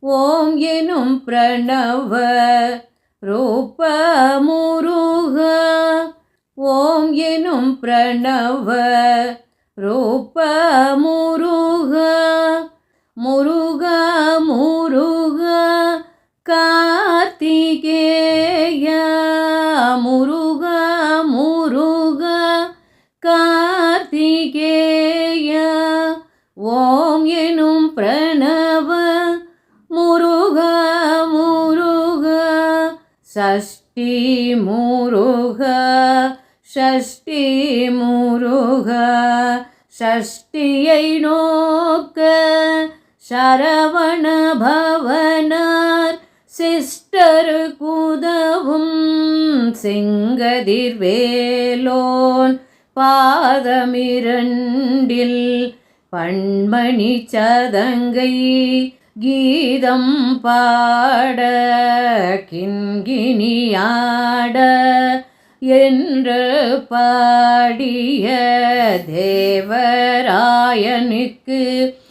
ஓம் எனும் பிரணவ ரூப முருக. ஓம் எனும் பிரணவ ரூப முருக. முருக முருக கார்த்திகேய. முருக முருக கார்த்திகேய. ஓம் எனும் பிரணவ முருக முருக. ஷஷ்டி முருக ஷஷ்டி முருக. ஷஷ்டியை நோக்க சரவண பவனார் சிஸ்டருக்குதவும் செங்கதிர்வேலோன் பாதமிரண்டில் பண்மணி சதங்கை கீதம் பாட கிண்கிணியாட என்று பாடிய தேவராயனுக்கு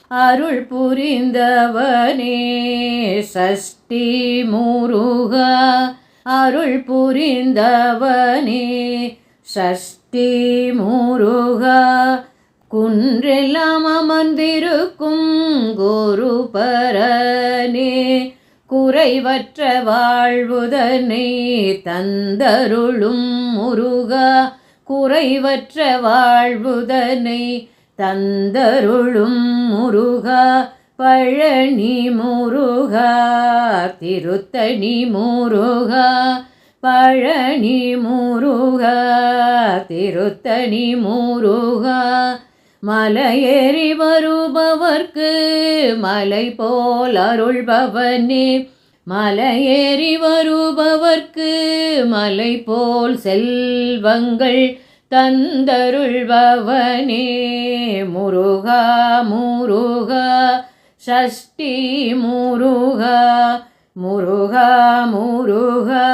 அருள் புரிந்தவனே ஷஷ்டி முருக. அருள் புரிந்தவனே ஷஷ்டி முருக. குன்றெல்லாம் அமர்ந்திருக்கும் குருபரனே குறைவற்ற வாழ்வுதனை தந்தருளும் முருகா. குறைவற்ற வாழ்வுதனை தந்தருளும் முருகா. பழனி முருகா திருத்தணி முருகா. பழனி முருகா திருத்தணி முருகா. மலையேறி வருபவர்க்கு மலை போல் அருள்பவனே. மலையேறி வருபவர்க்கு மலை போல் செல்வங்கள் தந்தருள்பவனே முருகா முருகா. ஷஷ்டி முருகா முருகா முருகா.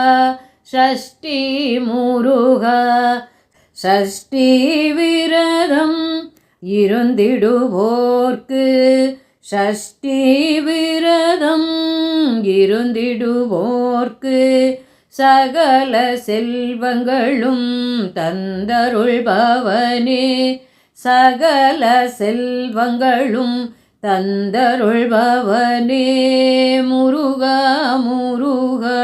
ஷஷ்டி முருகா. ஷஷ்டி விரதம் இருந்திடுவோர்க்கு ஷஷ்டி விரதம் இருந்திடுவோர்க்கு சகல செல்வங்களும் தந்தருள்பவனே. சகல செல்வங்களும் தந்தருள்பவனே முருகா முருகா.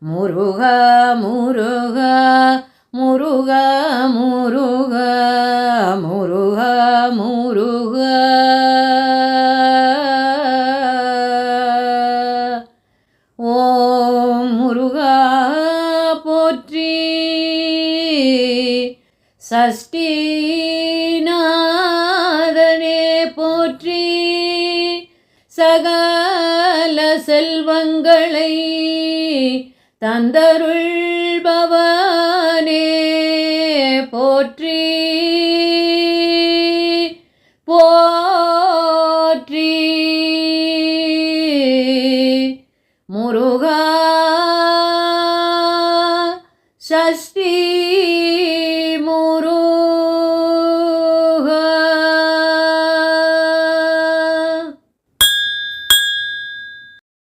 முருகா முருகா முருகா முருகா முருகா முருகா. ஓம் முருகா போற்றி. சஷ்டிநாதனே போற்றி. சகல செல்வங்களை தந்தருள்பவனே போற்றி போற்றி. முருகா ஷஷ்டி